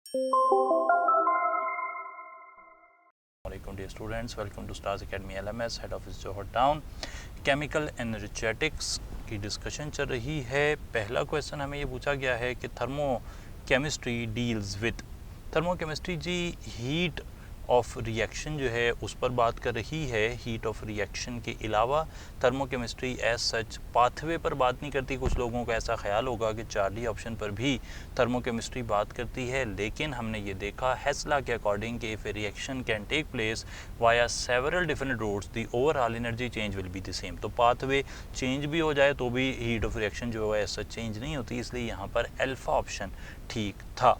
Assalamualaikum dear students, welcome to Stars Academy LMS, head office Johar town. Chemical energetics की discussion चल रही है। पहला क्वेश्चन हमें ये पूछा गया है कि थर्मोकेमिस्ट्री डील्स विद, थर्मोकेमिस्ट्री जी हीट ऑफ रिएक्शन जो है उस पर बात कर रही है। हीट ऑफ रिएक्शन के अलावा थर्मोकेमिस्ट्री एज सच पाथवे पर बात नहीं करती। कुछ लोगों का ऐसा ख्याल होगा कि चार्ली ऑप्शन पर भी थर्मोकेमिस्ट्री बात करती है, लेकिन हमने ये देखा हेस्ला के अकॉर्डिंग कि if a reaction can take place via several different routes the overall energy change will be the same. तो पाथवे चेंज भी हो जाए तो भी हीट ऑफ रिएक्शन जो है ऐसा चेंज नहीं होती, इसलिए यहाँ पर अल्फा ऑप्शन ठीक था।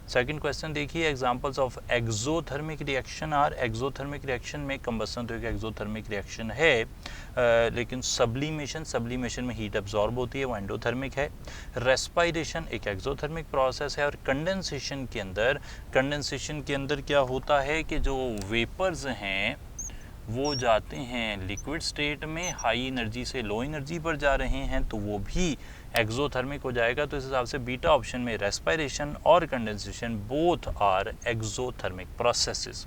सेकंड क्वेश्चन देखिए, examples of exothermic reaction are. Exothermic reaction में कंबसन तो एक एक्सोथर्मिक रिएक्शन है, लेकिन सब्लिमेशन में हीट एब्जॉर्ब होती है, वो एंडोथर्मिक है। रेस्पिरेशन एक एक्सोथर्मिक प्रोसेस है। और कंडेंसेशन के अंदर क्या होता है कि जो वेपर्स हैं वो जाते हैं लिक्विड स्टेट में, हाई एनर्जी से लो एनर्जी पर जा रहे हैं, तो वो भी एक्सोथर्मिक हो जाएगा। तो इस हिसाब से बीटा ऑप्शन में रेस्पिरेशन और condensation both are exothermic processes.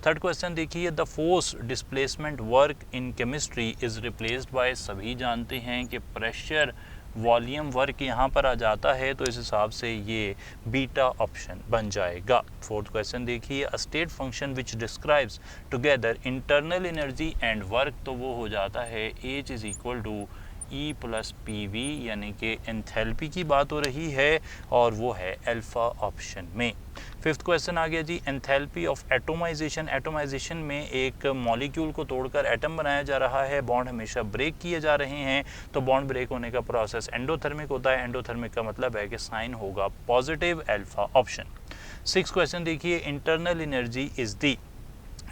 Third question देखिए, the force displacement work in chemistry is replaced by. सभी जानते हैं कि प्रेशर वॉल्यूम वर्क यहाँ पर आ जाता है, तो इस हिसाब से ये बीटा ऑप्शन बन जाएगा। फोर्थ क्वेश्चन देखिए, a state function which describes together internal energy and work, तो वो हो जाता है H is equal to E plus PV, यानी कि एंथैल्पी की बात हो रही है और वो है अल्फा ऑप्शन में। फिफ्थ क्वेश्चन आ गया जी, एंथैल्पी ऑफ एटोमाइजेशन। एटोमाइजेशन में एक मॉलिक्यूल को तोड़कर एटम बनाया जा रहा है, बॉन्ड हमेशा ब्रेक किए जा रहे हैं, तो बॉन्ड ब्रेक होने का प्रोसेस एंडोथर्मिक होता है। एंडोथर्मिक का मतलब है कि साइन होगा positive, alpha option. Six question देखिए, internal energy is the,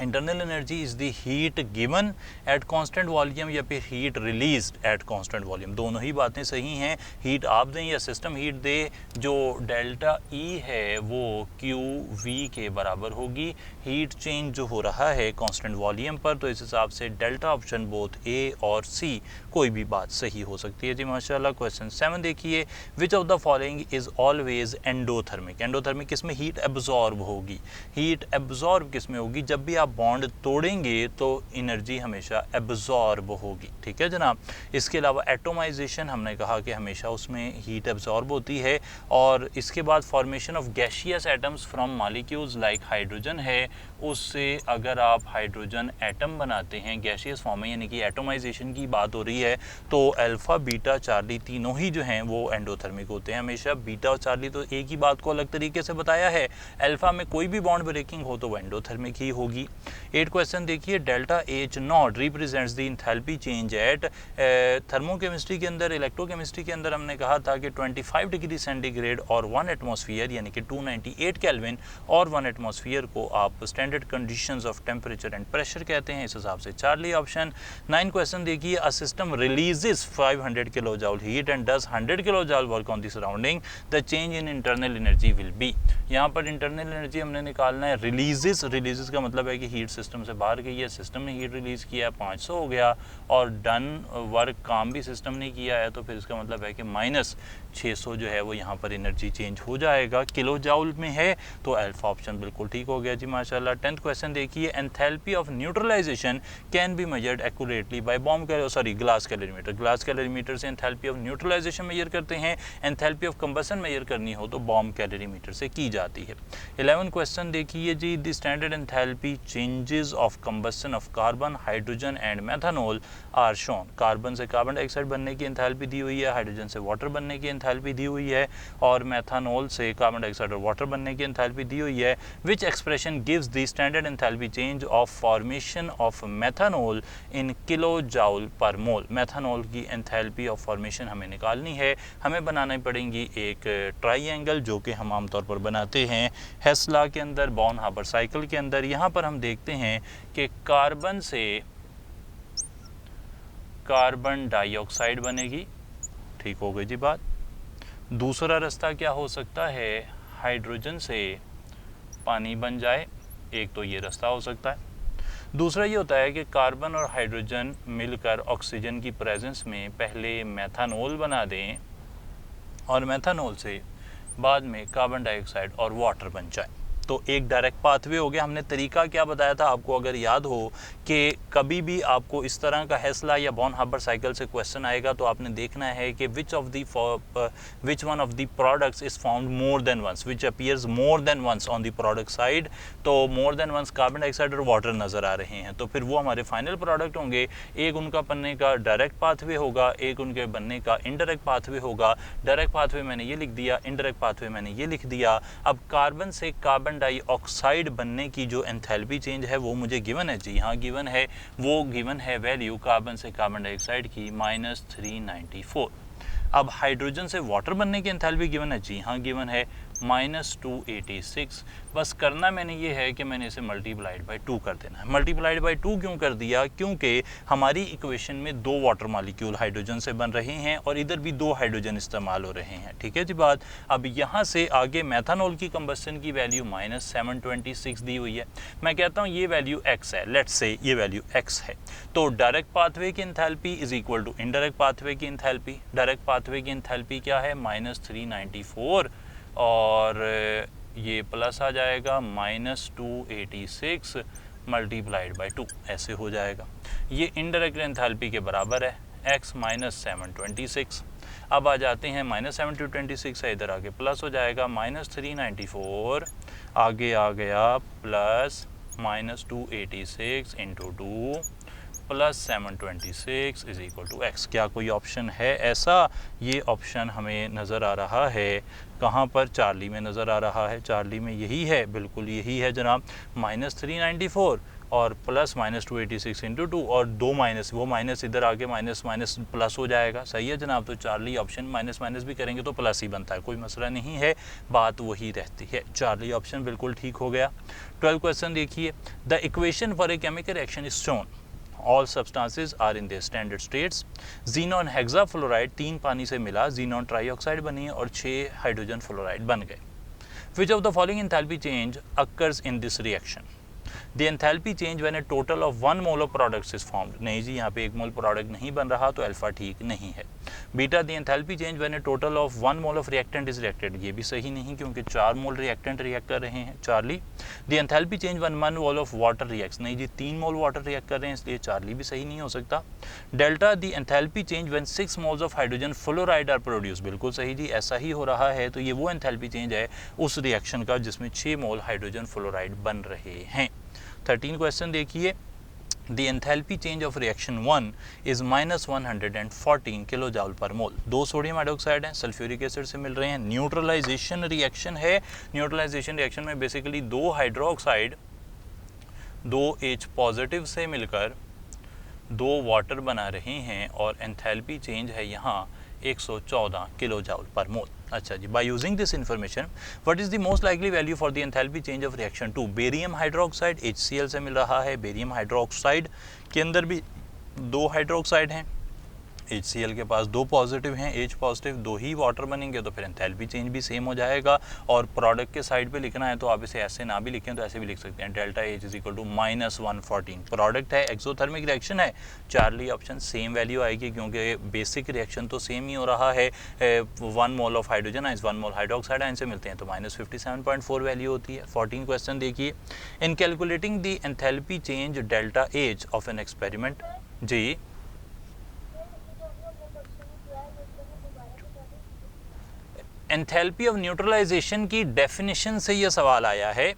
internal energy is the heat given at constant volume या फिर heat released at constant volume. दोनों ही बातें सही हैं। हीट आप दें या सिस्टम हीट दे, जो डेल्टा ई है वो क्यू वी के बराबर होगी। हीट चेंज जो हो रहा है कांस्टेंट वॉल्यूम पर, तो इस हिसाब से डेल्टा ऑप्शन बोथ ए और सी कोई भी बात सही हो सकती है जी माशाल्लाह। क्वेश्चन 7 देखिए, which of the following is always endothermic. Endothermic किस में हीट एब्जॉर्ब होगी? हीट एब्जॉर्ब किस में होगी? जब भी आप बॉन्ड तोड़ेंगे तो एनर्जी हमेशा एब्जॉर्ब होगी, ठीक है जनाब। इसके अलावा एटोमाइजेशन हमने कहा कि हमेशा उसमें हीट एब्जॉर्ब होती है। और इसके बाद formation of gaseous atoms from molecules like hydrogen है, उससे अगर आप हाइड्रोजन एटम बनाते हैं गैशियस फॉर्म में, यानी कि एटोमाइजेशन की बात हो रही है, तो अल्फा बीटा चार्ली तीनों ही जो हैं वो एंडोथर्मिक होते हैं हमेशा। बीटा और चार्ली तो एक ही बात को अलग तरीके से बताया है, अल्फा में कोई भी बॉन्ड ब्रेकिंग हो तो वो एंडोथर्मिक ही होगी। 8 क्वेश्चन देखिए, delta H not represents the enthalpy change at. Thermochemistry के अंदर, इलेक्ट्रोकेमिस्ट्री के अंदर हमने कहा था कि 25 डिग्री सेंटीग्रेड और 1 एटमॉस्फेयर यानी कि 298 केल्विन और 1 एटमॉस्फेयर को आप standard conditions of temperature and pressure कहते हैं, इस हिसाब से चार्ली ऑप्शन। 9 क्वेश्चन देखिए, a system releases 500 kilo joule heat and does 100 kilo joule work on the surrounding, the change in internal energy will be. यहाँ पर इंटरनल एनर्जी हमने निकालना है। रिलीजेस का मतलब है कि हीट सिस्टम से बाहर गई है, सिस्टम ने हीट रिलीज़ किया है, 500 हो गया, और डन वर्क काम भी सिस्टम ने किया है, तो फिर इसका मतलब है कि माइनस 600 जो है वो यहाँ पर एनर्जी चेंज हो जाएगा। किलो जाउल में है तो अल्फा ऑप्शन बिल्कुल ठीक हो गया जी माशाल्लाह। 10th क्वेश्चन देखिए, enthalpy of neutralisation can be measured accurately by glass calorimeter. Glass calorimeter से एंथैल्पी ऑफ न्यूट्रलाइजेशन मेजर करते हैं। एंथैल्पी ऑफ कंबसन मेजर करनी हो तो बॉम्ब कैलोरीमीटर से की जाती है। 11 क्वेश्चन देखिए जी, the standard enthalpy changes of combustion of carbon, hydrogen and methanol are shown. Carbon से कार्बन डाइऑक्साइड बनने की एंथैल्पी दी हुई है, हाइड्रोजन से वाटर बनने की एंथैल्पी दी हुई है, और मेथनॉल से कार्बन डाइऑक्साइड और वाटर बनने की एंथैल्पी दी हुई है। Which expression gives the standard enthalpy change of formation of methanol in kilo joule per mole. Methanol की एंथैल्पी ऑफ फॉर्मेशन हमें निकालनी है, हमें बनानी पड़ेगी एक ट्राइएंगल, जो कि हम आमतौर पर बनाते हैं हेस्ला के अंदर, बॉर्न हाबर साइकिल के अंदर। यहाँ पर हम देखते हैं कि कार्बन से कार्बन डाइऑक्साइड बनेगी, ठीक हो गई जी बात। दूसरा रास्ता क्या हो सकता है, हाइड्रोजन से पानी बन जाए, एक तो ये रास्ता हो सकता है। दूसरा ये होता है कि कार्बन और हाइड्रोजन मिलकर ऑक्सीजन की प्रेजेंस में पहले मेथनॉल बना दें और मेथनॉल से बाद में कार्बन डाइऑक्साइड और वाटर बन जाए। तो एक डायरेक्ट पाथवे हो गया। हमने तरीका क्या बताया था आपको, अगर याद हो कि कभी भी आपको इस तरह का हेस्ला या बॉन हाबर साइकिल से क्वेश्चन आएगा तो आपने देखना है कि which one of the products is found more than once, which appears more than once on the product side. तो more than once carbon dioxide और वाटर नज़र आ रहे हैं, तो फिर वो हमारे फाइनल प्रोडक्ट होंगे। एक उनका बनने का डायरेक्ट पाथवे होगा, एक उनके बनने का इनडायरेक्ट पाथवे होगा। डायरेक्ट पाथवे मैंने ये लिख दिया, इनडायरेक्ट पाथवे मैंने ये लिख दिया। अब कार्बन से कार्बन डाइऑक्साइड बनने की जो एंथैल्पी चेंज है वो मुझे गिवन है, जी हाँ गिवन है, वो गिवन है वैल्यू कार्बन से कार्बन डाइऑक्साइड की -394। अब हाइड्रोजन से वाटर बनने की एंथैल्पी गिवन है, जी हाँ गिवन है -286। बस करना मैंने ये है कि मैंने इसे मल्टीप्लाइड बाई 2 कर देना है। मल्टीप्लाइड बाई 2 क्यों कर दिया, क्योंकि हमारी इक्वेशन में 2 वाटर मॉलिक्यूल हाइड्रोजन से बन रहे हैं और इधर भी 2 हाइड्रोजन इस्तेमाल हो रहे हैं। ठीक है जी बात। अब यहाँ से आगे मेथानॉल की कंबस्टन की वैल्यू -726 दी हुई है। मैं कहता हूँ ये वैल्यू x है, लेट्स से ये वैल्यू x है। तो डायरेक्ट पाथवे की enthalpy is equal to indirect pathway की एंथैल्पी। डायरेक्ट पाथवे की एंथैल्पी क्या है, -394 और ये प्लस आ जाएगा -286 मल्टीप्लाइड बाई 2, ऐसे हो जाएगा। ये इनडायरेक्ट एंथैल्पी के बराबर है x -726। अब आ जाते हैं -726 है, इधर आगे प्लस हो जाएगा -394, आगे आ गया plus -286 into 2 plus 726 is equal to x। क्या कोई ऑप्शन है ऐसा? ये ऑप्शन हमें नज़र आ रहा है कहाँ पर, चार्ली में नज़र आ रहा है। चार्ली में यही है, बिल्कुल यही है जनाब, -394 और प्लस -286 इंटू 2 और 2 माइनस, वो माइनस इधर आगे माइनस माइनस प्लस हो जाएगा। सही है जनाब। तो चार्ली ऑप्शन माइनस माइनस भी करेंगे तो प्लस ही बनता है, कोई मसला नहीं है, बात वही रहती है। चार्ली ऑप्शन बिल्कुल ठीक हो गया। 12 क्वेश्चन देखिए, the equation for a chemical reaction is shown, all substances are in their standard states। xenon hexafluoride 3 पानी से मिला, xenon ट्राईऑक्साइड बनी और 6 हाइड्रोजन फ्लोराइड बन गए। Which of the following enthalpy change occurs in this reaction? The enthalpy change when a total of 1 mole of products is formed। नहीं जी, यहाँ पे 1 मोल प्रोडक्ट नहीं बन रहा तो अल्फा ठीक नहीं है। Beta, the enthalpy change when a total of 1 mole of reactant is reacted। ये भी सही नहीं क्योंकि 4 मोल रिएक्टेंट रिएक्ट कर रहे हैं। Charlie, the enthalpy change when 1 mole of water reacts। नहीं जी, 3 मोल वाटर रिएक्ट कर रहे हैं, इसलिए चार्ली भी सही नहीं हो सकता। Delta, the enthalpy change when 6 moles of hydrogen fluoride are produced। बिल्कुल सही जी, ऐसा ही हो रहा है। तो ये वो एंथैल्पी चेंज है उस रिएक्शन का जिसमें 6 मोल हाइड्रोजन फ्लोराइड बन रहे हैं। 13 क्वेश्चन देखिए, The enthalpy change of reaction 1 is -114 kilojoule per mole. 2 sodium hydroxide हैं, सल्फ्यूरिक एसिड से मिल रहे हैं। न्यूट्रलाइजेशन रिएक्शन है। न्यूट्रलाइजेशन रिएक्शन में बेसिकली 2 हाइड्रोक्साइड 2 H पॉजिटिव से मिलकर 2 वाटर बना रहे हैं और एंथैल्पी चेंज है यहाँ 114 किलोजूल पर मोल। अच्छा जी, by using this information what is the most likely value for the enthalpy change of reaction 2। Barium hydroxide HCl से मिल रहा है। बेरियम हाइड्रोक्साइड के अंदर भी 2 हाइड्रोक्साइड हैं, HCl के पास 2 पॉजिटिव हैं, H पॉजिटिव, 2 ही वाटर बनेंगे तो फिर एंथैल्पी चेंज भी सेम हो जाएगा। और प्रोडक्ट के साइड पे लिखना है तो आप इसे ऐसे ना भी लिखें तो ऐसे भी लिख सकते हैं, delta H is equal to -114। Product है, एक्सोथर्मिक रिएक्शन है, चार्ली ऑप्शन सेम वैल्यू आएगी क्योंकि बेसिक रिएक्शन तो सेम ही हो रहा है। 1 mole of hydrogen ions 1 mole hydroxide ions से मिलते हैं तो -57.4 वैल्यू होती है। 14 क्वेश्चन देखिए, in calculating the enthalpy change delta H of an experiment. जी, एंथैल्पी ऑफ न्यूट्रलाइजेशन की डेफिनेशन से ये सवाल आया है।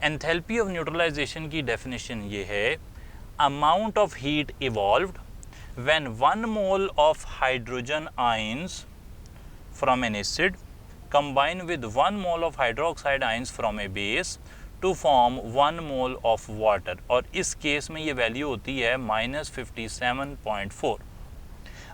एंथैल्पी ऑफ न्यूट्रलाइजेशन की डेफिनेशन ये है, amount of heat evolved when 1 mole of hydrogen ions from an acid combine with 1 mole of hydroxide ions from a base to form 1 mole of water। और इस केस में ये value होती है -57.4।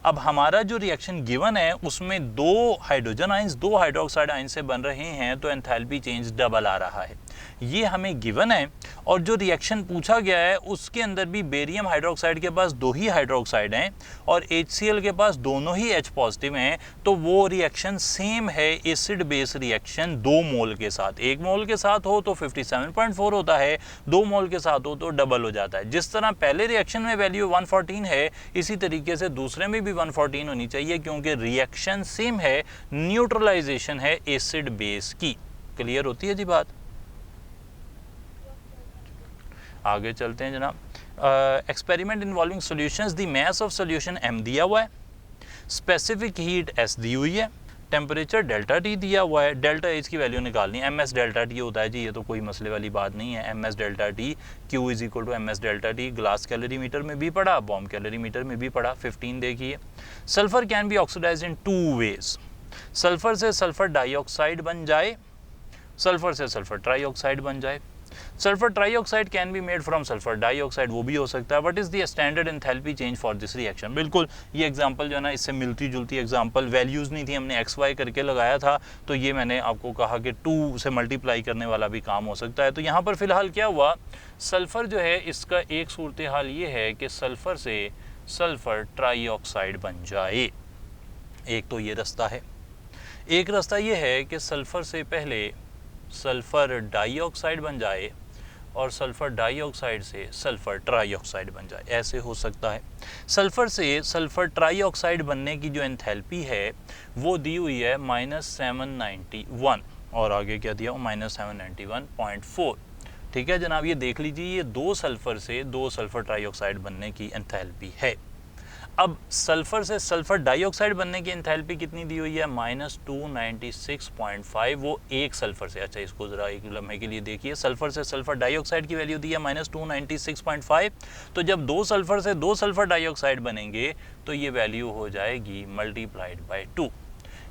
अब हमारा जो रिएक्शन गिवन है उसमें 2 हाइड्रोजन आइंस 2 हाइड्रोक्साइड आइंस से बन रहे हैं तो एंथैल्पी चेंज डबल आ रहा है। ये हमें गिवन है, और जो रिएक्शन पूछा गया है उसके अंदर भी बेरियम हाइड्रोक्साइड के पास 2 ही हाइड्रोक्साइड हैं और HCl के पास दोनों ही H पॉजिटिव हैं, तो वो रिएक्शन सेम है एसिड बेस रिएक्शन 2 मोल के साथ। 1 मोल के साथ हो तो 57.4 होता है, 2 मोल के साथ हो तो डबल हो जाता है। जिस तरह पहले रिएक्शन में वैल्यू 114 है, इसी तरीके से दूसरे में भी 114 होनी चाहिए, क्योंकि रिएक्शन सेम है, न्यूट्रलाइजेशन है एसिड बेस की। क्लियर होती है जी बात? आगे चलते हैं जनाब। Experiment involving solutions, the mass of solution m दिया हुआ है, स्पेसिफिक हीट s दी हुई है, टेम्परेचर डेल्टा टी दिया हुआ है, डेल्टा एच की वैल्यू निकालनी है। ms डेल्टा टी होता है जी, ये तो कोई मसले वाली बात नहीं है। ms delta T q is equal to ms delta T, glass calorimeter में भी पढ़ा, बॉम्ब कैलोरी मीटर में भी पढ़ा। 15 देखिए, sulphur can be oxidised in 2 ways. Sulphur से सल्फर डाइऑक्साइड बन जाए, सल्फर से सल्फर ट्राइऑक्साइड बन जाए। Sulphur trioxide can be made from sulphur dioxide, वो भी हो सकता है। What is the standard enthalpy change for this reaction? बिल्कुल ये एग्जांपल जो है ना, इससे मिलती जुलती एग्जांपल, वैल्यूज़ नहीं थी, हमने एक्स वाई करके लगाया था, तो ये मैंने आपको कहा कि 2 से मल्टीप्लाई करने वाला भी काम हो सकता है। तो यहाँ पर फिलहाल क्या हुआ, सल्फर जो है इसका एक सूरत हाल ये है कि सल्फर से सल्फर ट्राइऑक्साइड बन जाए। एक तो ये रास्ता है। एक रास्ता ये है कि सल्फर से पहले सल्फर डाइऑक्साइड बन जाए और सल्फर डाइऑक्साइड से सल्फर ट्राइऑक्साइड बन जाए, ऐसे हो सकता है। सल्फर से सल्फर ट्राइऑक्साइड बनने की जो एंथैल्पी है वो दी हुई है -791, और आगे क्या दिया, -791.4। ठीक है जनाब, ये देख लीजिए, ये 2 सल्फर से 2 सल्फर ट्राइऑक्साइड बनने की एंथैल्पी है। अब सल्फर से सल्फर डाइऑक्साइड बनने की एंथैल्पी कितनी दी हुई है, -296.5, वो एक सल्फर से। अच्छा, इसको ज़रा एक लम्हे के लिए देखिए, सल्फर से सल्फर डाइऑक्साइड की वैल्यू दी है -296.5, तो जब 2 सल्फर से 2 सल्फर डाइऑक्साइड बनेंगे तो ये वैल्यू हो जाएगी मल्टीप्लाइड बाय 2।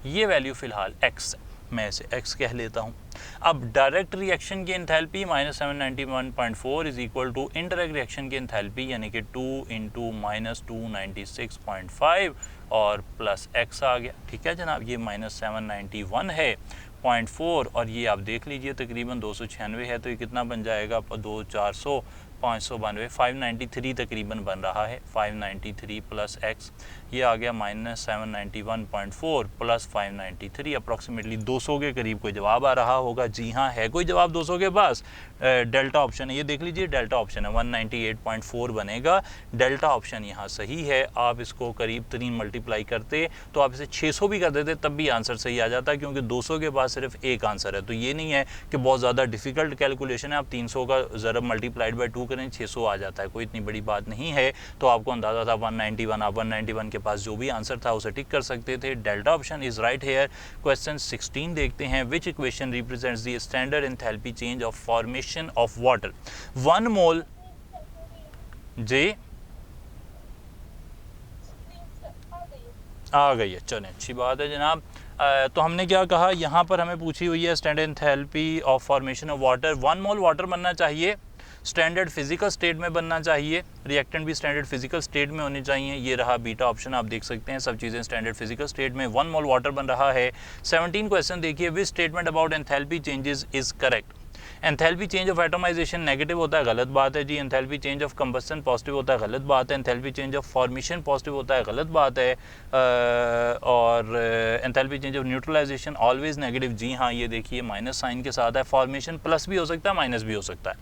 ये वैल्यू फ़िलहाल x है, मैं इसे x कह लेता हूँ। अब डायरेक्ट रिएक्शन की enthalpy -791.4 is equal to indirect reaction की एंथैल्पी यानी कि 2 × -296.5 और प्लस x आ गया। ठीक है जनाब, ये -791 है 0.4, और ये आप देख लीजिए तकरीबन 296 है, तो ये कितना बन जाएगा, 2 400 592 593 तकरीबन बन रहा है। 593 प्लस x, ये आ गया -791.4 प्लस 593, अप्रॉक्सीमेटली 200 के करीब कोई जवाब आ रहा होगा। जी हाँ, है कोई जवाब 200 के पास। डेल्टा ऑप्शन है, ये देख लीजिए डेल्टा ऑप्शन है, 198.4 बनेगा। डेल्टा ऑप्शन यहाँ सही है। आप इसको करीब 3 मल्टीप्लाई करते तो आप इसे 600 भी कर देते तब भी आंसर सही आ जाता, क्योंकि 200 के पास सिर्फ एक आंसर है। तो ये नहीं है कि बहुत ज़्यादा डिफ़िकल्ट कैलकुलेशन है, आप 300 का ज़रब मल्टीप्लाइड बाय 2 करें 600 आ जाता है, कोई इतनी बड़ी बात नहीं है। तो आपको अंदाज़ा था 191, आप 191 के पास जो भी आंसर था उसे टिक कर सकते थे। Delta option is right here. Question 16 देखते हैं, which equation represents the standard enthalpy change of formation of water. 1 mole जी आ गई है, चलें अच्छी बात है जनाब। तो हमने क्या कहा, यहाँ पर हमें पूछी हुई है standard enthalpy of formation of water. 1 mole water बनना चाहिए, स्टैंडर्ड फिजिकल स्टेट में बनना चाहिए, रिएक्टेंट भी स्टैंडर्ड फिजिकल स्टेट में होने चाहिए। ये रहा बीटा ऑप्शन, आप देख सकते हैं सब चीज़ें स्टैंडर्ड फिजिकल स्टेट में। 1 मोल वाटर बन रहा है। 17 क्वेश्चन देखिए, which statement about enthalpy changes is correct. Enthalpy change of atomization negative होता है, गलत बात है जी। Enthalpy change of combustion positive होता है, गलत बात है। Enthalpy change of formation positive होता है, गलत बात है। और enthalpy change of neutralization always negative, जी हाँ, ये देखिए माइनस साइन के साथ है। फॉर्मेशन प्लस भी हो सकता है, माइनस भी हो सकता है।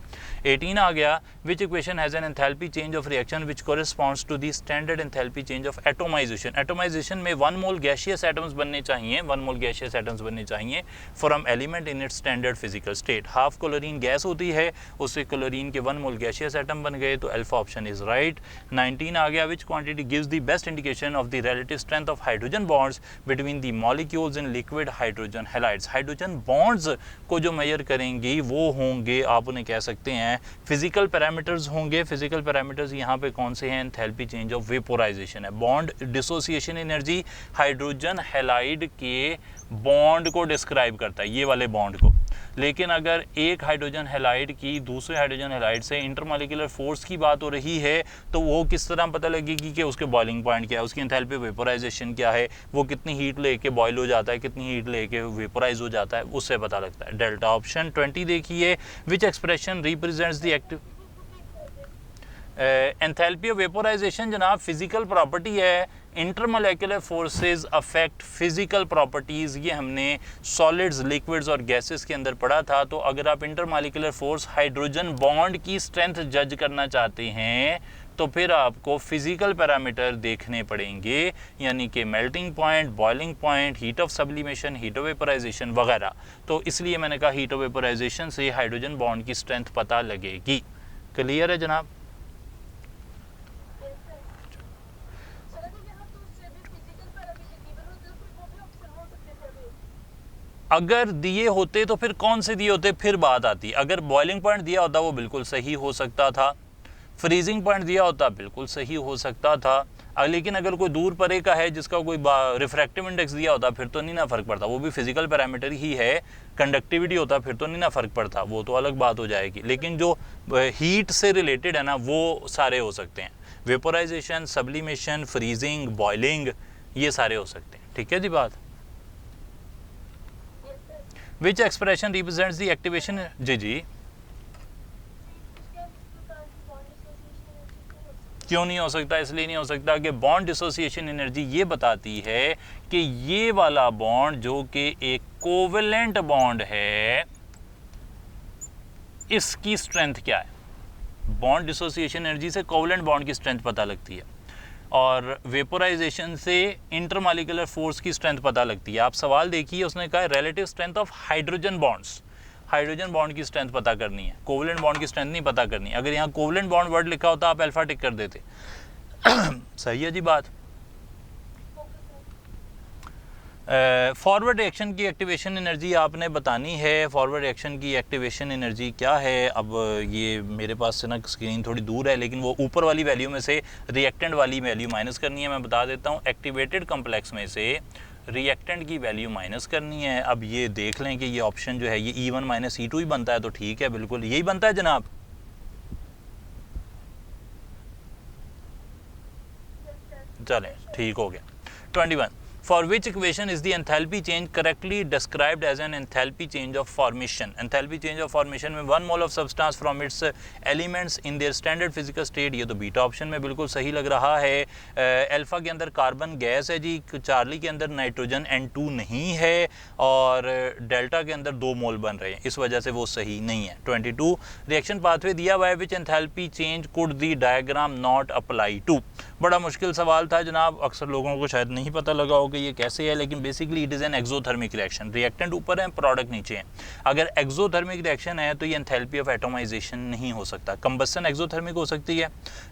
18 आ गया, which equation has an enthalpy change of reaction which corresponds to the standard enthalpy change of atomization. Atomization में 1 मोल गैसियस एटम्स बनने चाहिए, 1 मोल गैसियस एटम्स बनने चाहिए from element in its standard physical state. Half chlorine gas होती है, उससे chlorine के 1 मोल gaseous atom बन गए, तो अल्फा ऑप्शन इज राइट। 19 आ गया, विच quantity gives the best indication of the relative strength of hydrogen bonds between the molecules in liquid hydrogen halides. Hydrogen bonds को जो मेजर करेंगे वो होंगे, आप उन्हें कह सकते हैं फिजिकल पैरामीटर्स होंगे। फिजिकल पैरामीटर्स यहाँ पे कौन से हैं, एंथैल्पी चेंज ऑफ वेपोराइजेशन है, bond dissociation energy hydrogen halide के बॉन्ड को डिस्क्राइब करता है, ये वाले बॉन्ड को। लेकिन अगर एक हाइड्रोजन हैलाइड की दूसरे हाइड्रोजन हैलाइड से इंटरमॉलिक्यूलर फोर्स की बात हो रही है तो वो किस तरह पता लगेगी कि उसके बॉइलिंग पॉइंट क्या है, उसकी एंथैल्पी वेपोराइजेशन क्या है, वो कितनी हीट लेके बॉयल हो जाता है, कितनी हीट लेके वेपोराइज हो जाता है, उससे पता लगता है। डेल्टा ऑप्शन 20 देखिए, which expression represents the active enthalpy of vaporization जनाब फिजिकल प्रॉपर्टी है। Intermolecular forces affect physical properties, ये हमने सॉलिड्स, लिक्विड्स और गैसेस के अंदर पढ़ा था। तो अगर आप इंटरमोलेकुलर फोर्स हाइड्रोजन बॉन्ड की स्ट्रेंथ जज करना चाहते हैं तो फिर आपको फिजिकल पैरामीटर देखने पड़ेंगे, यानी कि melting point, boiling point, heat of sublimation, heat of vaporisation वगैरह। तो इसलिए मैंने कहा हीट ऑफ वेपोराइजेशन से हाइड्रोजन बॉन्ड की स्ट्रेंथ पता लगेगी। क्लियर है जनाब? अगर दिए होते तो फिर कौन से दिए होते, फिर बात आती। अगर बॉइलिंग पॉइंट दिया होता वो बिल्कुल सही हो सकता था, फ्रीजिंग पॉइंट दिया होता बिल्कुल सही हो सकता था, लेकिन अगर कोई दूर परे का है जिसका कोई रिफ्रैक्टिव इंडेक्स दिया होता फिर तो नहीं ना फ़र्क पड़ता, वो भी फिजिकल पैरामीटर ही है, कंडक्टिविटी होता फिर तो नहीं ना फ़र्क पड़ता, वो तो अलग बात हो जाएगी। लेकिन जो हीट से रिलेटेड है ना वो सारे हो सकते हैं, वेपोराइजेशन, सब्लिमेशन, फ्रीजिंग, बॉइलिंग, ये सारे हो सकते हैं। ठीक है जी बात। विच एक्सप्रेशन रिप्रेजेंट्स द एक्टिवेशन, जी जी क्यों नहीं हो सकता? इसलिए नहीं हो सकता कि बॉन्ड डिसोसिएशन एनर्जी ये बताती है कि ये वाला बॉन्ड जो कि एक कोवेलेंट बॉन्ड है इसकी स्ट्रेंथ क्या है। बॉन्ड डिसोसिएशन एनर्जी से कोवेलेंट बॉन्ड की स्ट्रेंथ पता लगती है और वेपोराइजेशन से इंटरमॉलिक्यूलर फोर्स की स्ट्रेंथ पता लगती है। आप सवाल देखिए, उसने कहा relative strength of hydrogen bonds, hydrogen bond की स्ट्रेंथ पता करनी है, कोवेलेंट बॉन्ड की स्ट्रेंथ नहीं पता करनी। अगर यहाँ कोवेलेंट बॉन्ड वर्ड लिखा होता आप अल्फा टिक कर देते। सही है जी बात। फॉरवर्ड रिएक्शन की एक्टिवेशन एनर्जी आपने बतानी है। फॉरवर्ड रिएक्शन की एक्टिवेशन एनर्जी क्या है? अब ये मेरे पास से ना स्क्रीन थोड़ी दूर है, लेकिन वो ऊपर वाली वैल्यू में से रिएक्टेंट वाली वैल्यू माइनस करनी है। मैं बता देता हूँ, एक्टिवेटेड कम्प्लेक्स में से रिएक्टेंट की वैल्यू माइनस करनी है। अब ये देख लें कि ये ऑप्शन जो है ये E1 माइनस E2 ही बनता है, तो ठीक है, बिल्कुल यही बनता है जनाब। चलें, ठीक हो गया। 21, for which equation is the enthalpy change correctly described as an enthalpy change of formation? Enthalpy change of formation में 1 mole of substance from its elements in their standard physical state, ये तो बीटा ऑप्शन में बिल्कुल सही लग रहा है। Alpha के अंदर कार्बन गैस है जी, चार्ली के अंदर नाइट्रोजन N2 नहीं है और डेल्टा के अंदर 2 मोल बन रहे हैं, इस वजह से वो सही नहीं है। 22, रिएक्शन पाथवे दिया हुआ है, which enthalpy change could the diagram not apply to. बड़ा मुश्किल सवाल था जनाब, अक्सर लोगों को शायद नहीं पता लगा हो कि ये कैसे है, लेकिन basically it is an exothermic reaction. Reactant ऊपर है, प्रोडक्ट नीचे है। अगर एक्सोथर्मिक रिएक्शन है तो ये एंथैल्पी ऑफ एटोमाइजेशन नहीं हो सकता। कंबस्शन एक्सोथर्मिक हो सकती है,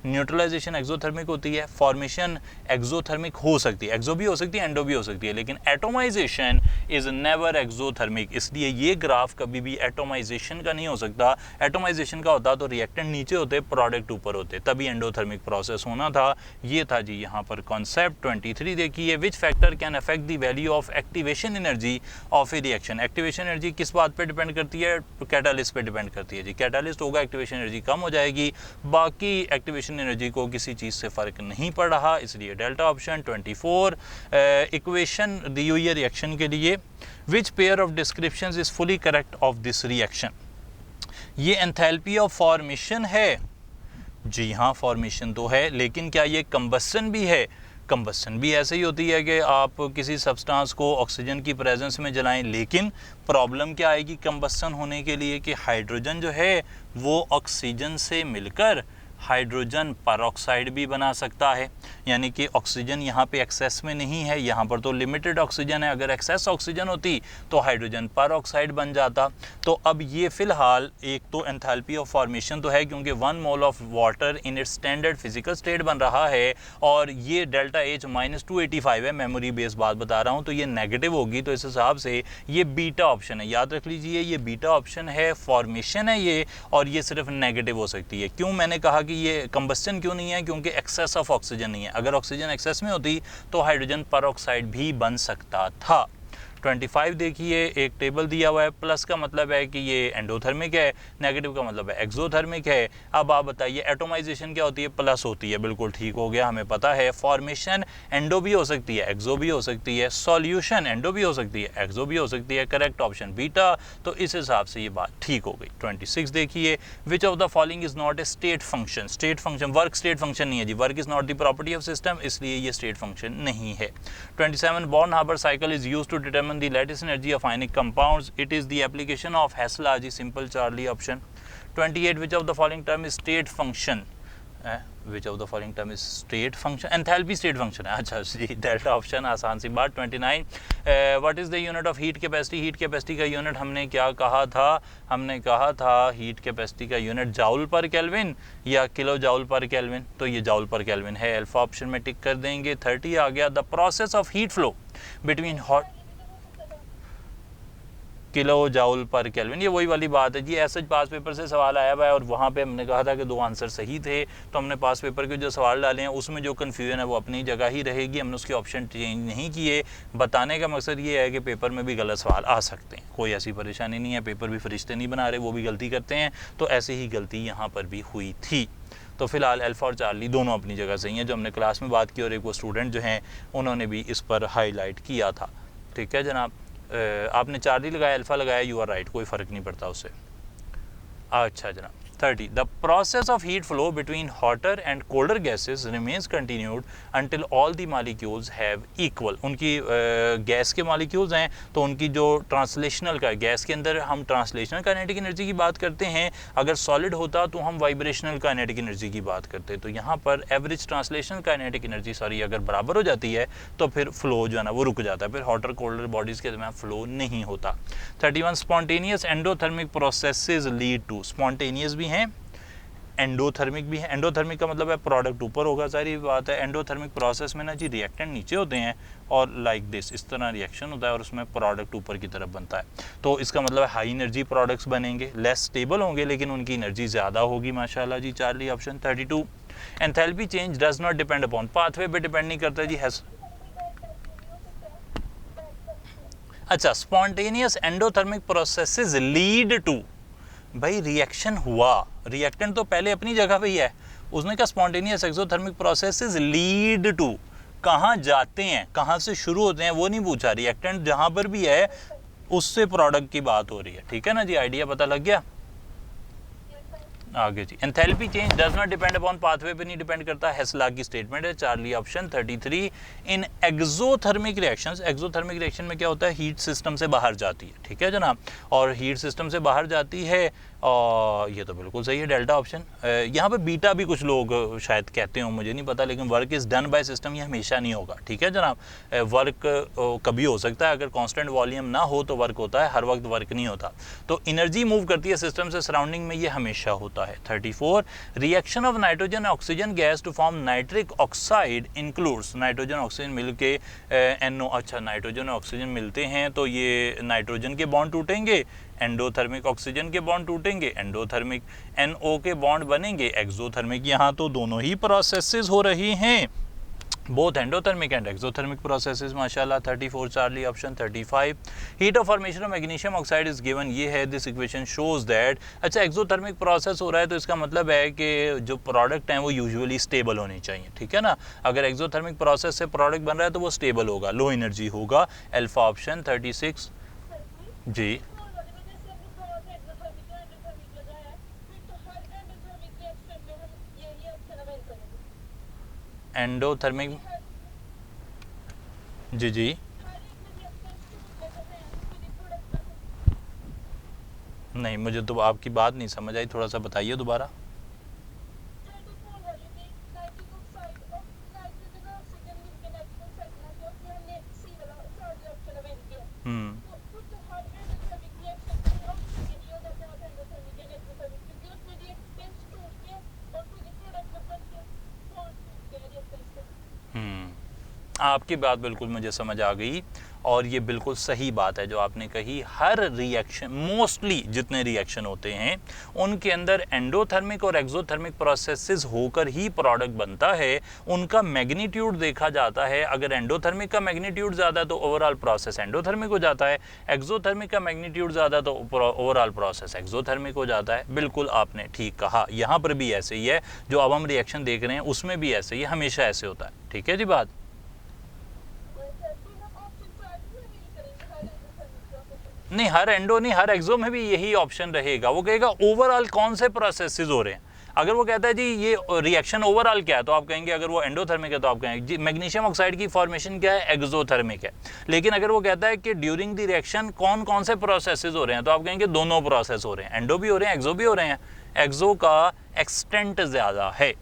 न्यूट्रलाइजेशन एक्सोथर्मिक होती है, फॉर्मेशन एक्सोथर्मिक हो सकती है, एक्सो भी हो सकती है, एंडो भी हो सकती है, लेकिन एटोमाइजेशन इज़ नेवर एक्सोथर्मिक। इसलिए ये ग्राफ कभी भी एटोमाइजेशन का नहीं हो सकता। एटोमाइजेशन का होता तो रिएक्टेंट नीचे होते, प्रोडक्ट ऊपर होते, तभी एंडोथर्मिक प्रोसेस होना था। ये था जी यहाँ पर कॉन्सेप्ट। 23 देखिए, which factor can affect the value of activation energy of A reaction. Activation energy किस बात पे डिपेंड करती है? कैटालिस्ट पे डिपेंड करती है जी। कैटालिस्ट होगा एक्टिवेशन एनर्जी कम हो जाएगी, बाकी एक्टिवेशन एनर्जी को किसी चीज़ से फ़र्क नहीं पड़ रहा, इसलिए डेल्टा ऑप्शन। 24, इक्वेशन दी हुई है रिएक्शन के लिए, which pair of descriptions is fully correct of this reaction. ये एंथैल्पी ऑफ फॉर्मेशन है जी हाँ, फॉर्मेशन तो है, लेकिन क्या ये कंबस्शन भी है? कंबस्शन भी ऐसे ही होती है कि आप किसी सब्सटेंस को ऑक्सीजन की प्रेजेंस में जलाएं, लेकिन प्रॉब्लम क्या आएगी कंबस्शन होने के लिए कि हाइड्रोजन जो है वो ऑक्सीजन से मिलकर हाइड्रोजन परऑक्साइड भी बना सकता है, यानी कि ऑक्सीजन यहाँ पे एक्सेस में नहीं है, यहाँ पर तो लिमिटेड ऑक्सीजन है। अगर एक्सेस ऑक्सीजन होती तो हाइड्रोजन परऑक्साइड बन जाता। तो अब ये फ़िलहाल एक तो एंथैल्पी ऑफ फॉर्मेशन तो है, क्योंकि 1 mole of water in its standard physical state बन रहा है, और ये डेल्टा H -285 है, मेमोरी बेस्ड बात बता रहा हूँ, तो ये नेगेटिव होगी। तो इस हिसाब से ये बीटा ऑप्शन है, याद रख लीजिए, ये बीटा ऑप्शन है, फॉर्मेशन है ये, और ये सिर्फ नेगेटिव हो सकती है। क्यों मैंने कहा कि ये कंबस्टन क्यों नहीं है? क्योंकि एक्सेस ऑफ ऑक्सीजन नहीं है। अगर ऑक्सीजन एक्सेस में होती तो हाइड्रोजन परऑक्साइड भी बन सकता था। 25 देखिए, एक टेबल दिया हुआ है, प्लस का मतलब है कि ये एंडोथर्मिक है, नेगेटिव का मतलब है एक्सोथर्मिक है। अब आप बताइए एटोमाइजेशन क्या होती है? प्लस होती है, बिल्कुल ठीक हो गया, हमें पता है। फॉर्मेशन एंडो भी हो सकती है, एक्सो भी हो सकती है। सॉल्यूशन एंडो भी हो सकती है, एक्सो भी हो सकती है। Correct option beta. तो इस हिसाब से ये बात ठीक हो गई। 26 देखिए, which of the following is not a state function? State function, work state function नहीं है जी, work is not the property of system, इसलिए ये स्टेट फंक्शन नहीं है। 27 Born-Haber cycle is used to determine the lattice energy of ionic compounds. It is the application of Hasse-Lagrange simple Charlie option. 28 which of the following term is state function? Which of the following term is state function? Enthalpy state function है। अच्छा जी, delta option, आसान सी बात। 29 what is the unit of heat capacity? Heat capacity का unit हमने क्या कहा था? हमने कहा था हीट कैपेसिटी का यूनिट जाउल पर केल्विन या किलो जाउल पर केल्विन, तो ये जाउल पर केल्विन है, अल्फा ऑप्शन में टिक कर देंगे। 30 आ गया, the process of heat flow between hot kilo joule पर केल्विन, ये वही वाली बात है जी। ऐसा पास पेपर से सवाल आया हुआ है और वहाँ पे हमने कहा था कि 2 आंसर सही थे, तो हमने पास पेपर के जो सवाल डाले हैं उसमें जो कन्फ्यूजन है वो अपनी जगह ही रहेगी, हमने उसके ऑप्शन चेंज नहीं किए। बताने का मकसद ये है कि पेपर में भी गलत सवाल आ सकते हैं, कोई ऐसी परेशानी नहीं है, पेपर भी फरिश्ते नहीं बना रहे, वो भी गलती करते हैं, तो ऐसे ही गलती यहाँ पर भी हुई थी। तो फिलहाल अल्फा और चार्ली दोनों अपनी जगह सही हैं, जो हमने क्लास में बात की, और एक वो स्टूडेंट जो हैं उन्होंने भी इस पर हाईलाइट किया था। ठीक है जनाब, आपने चार्ली लगाया, अल्फा लगाया, यू आर राइट, कोई फ़र्क नहीं पड़ता उससे। अच्छा जनाब, 30 the process of heat flow between hotter and colder gases remains continued until all the molecules have equal. उनकी गैस के मालिक्यूल्स हैं तो उनकी जो ट्रांसलेशनल का, गैस के अंदर हम ट्रांसलेशनल काइनेटिक एनर्जी की बात करते हैं, अगर सॉलिड होता तो हम वाइब्रेशनल काइनेटिक एनर्जी की बात करते। तो यहाँ पर एवरेज ट्रांसलेशनल काइनेटिक एनर्जी अगर बराबर हो जाती है तो फिर फ्लो जो है ना वो रुक जाता है, फिर हॉटर कोल्डर बॉडीज़ के दरमियान फ्लो नहीं होता। 31 spontaneous endothermic processes lead to, spontaneous भी हैं, एंडोथर्मिक भी है। एंडोथर्मिक का मतलब है प्रोडक्ट ऊपर होगा, सारी बात है। एंडोथर्मिक प्रोसेस में ना जी रिएक्टेंट नीचे होते हैं और लाइक दिस, इस तरह रिएक्शन होता है और उसमें प्रोडक्ट ऊपर की तरफ बनता है। तो इसका मतलब है हाई एनर्जी प्रोडक्ट्स बनेंगे, लेस स्टेबल होंगे लेकिन उनकी एनर्जी ज़्यादा होगी। माशाल्लाह जी, Charlie option. 32 enthalpy change does not depend upon, pathway पे डिपेंड नहीं करता जी, हैज। अच्छा, spontaneous endothermic processes lead to, भाई रिएक्शन हुआ, रिएक्टेंट तो पहले अपनी जगह पे ही है, उसने कहा spontaneous exothermic processes lead to, कहाँ जाते हैं, कहाँ से शुरू होते हैं वो नहीं पूछा, रिएक्टेंट जहाँ पर भी है उससे प्रोडक्ट की बात हो रही है। ठीक है ना जी, आइडिया पता लग गया। आगे जी, enthalpy change does not depend upon, pathway पे नहीं डिपेंड करता, हेसलाग की स्टेटमेंट है, Charlie option. 33 in exothermic reactions, exothermic reaction में क्या होता है, हीट सिस्टम से बाहर जाती है। ठीक है जनाब, और हीट सिस्टम से बाहर जाती है, और ये तो बिल्कुल सही है, डेल्टा ऑप्शन। यहाँ पे बीटा भी कुछ लोग शायद कहते हो, मुझे नहीं पता, लेकिन work is done by system ये हमेशा नहीं होगा। ठीक है जनाब, वर्क कभी हो सकता है, अगर कांस्टेंट वॉल्यूम ना हो तो वर्क होता है, हर वक्त वर्क नहीं होता। तो एनर्जी मूव करती है सिस्टम से सराउंडिंग में, ये हमेशा होता है। 34 reaction of nitrogen oxygen gas to form nitric oxide includes, nitrogen oxygen मिल के NO, अच्छा नाइट्रोजन ऑक्सीजन मिलते हैं तो ये नाइट्रोजन के बॉन्ड टूटेंगे, एंडोथर्मिक ऑक्सीजन के बॉन्ड टूटेंगे, एंडोथर्मिक NO के बॉन्ड बनेंगे, एक्सोथर्मिक। यहाँ तो दोनों ही प्रोसेसेस हो रही हैं, both endothermic and exothermic processes. माशाल्लाह। 34 Charlie option. 35 heat of formation of magnesium oxide is given, ये है, दिस इक्वेशन शोज दैट। अच्छा, एक्सोथर्मिक प्रोसेस हो रहा है तो इसका मतलब है कि जो प्रोडक्ट हैं वो यूजुअली स्टेबल होने चाहिए। ठीक है ना, अगर एक्सोथर्मिक प्रोसेस से प्रोडक्ट बन रहा है तो वो स्टेबल होगा, लो एनर्जी होगा, अल्फा ऑप्शन। 36 जी, एंडोथर्मिक, जी जी, नहीं मुझे तो आपकी बात नहीं समझ आई, थोड़ा सा बताइए दोबारा। आपकी बात बिल्कुल मुझे समझ आ गई, और ये बिल्कुल सही बात है जो आपने कही। हर रिएक्शन, मोस्टली जितने रिएक्शन होते हैं उनके अंदर एंडोथर्मिक और एक्सोथर्मिक प्रोसेसेस होकर ही प्रोडक्ट बनता है। उनका मैग्नीट्यूड देखा जाता है, अगर एंडोथर्मिक का मैग्नीट्यूड ज़्यादा तो ओवरऑल प्रोसेस एंडोथर्मिक हो जाता है, एक्सोथर्मिक का मैग्नीट्यूड ज़्यादा तो ओवरऑल प्रोसेस एक्सोथर्मिक हो जाता है। बिल्कुल आपने ठीक कहा, यहाँ पर भी ऐसे ही है, जो अब हम रिएक्शन देख रहे हैं उसमें भी ऐसे ही, हमेशा ऐसे होता है। ठीक है जी बात। नहीं, हर एंडो नहीं, हर एक्सो में भी यही ऑप्शन रहेगा। वो कहेगा ओवरऑल कौन से प्रोसेसेस हो रहे हैं। अगर वो कहता है जी ये रिएक्शन ओवरऑल क्या है, तो आप कहेंगे, अगर वो एंडोथर्मिक है तो आप कहेंगे जी मैग्नीशियम ऑक्साइड की फॉर्मेशन क्या है, एक्सोथर्मिक है। लेकिन अगर वो कहता है कि ड्यूरिंग द रिएक्शन कौन कौन से प्रोसेसेस हो रहे हैं, तो आप कहेंगे दोनों प्रोसेस हो रहे हैं, एंडो भी हो रहे हैं, एक्सो भी हो रहे हैं। एक्सो का एक्सटेंट ज़्यादा है।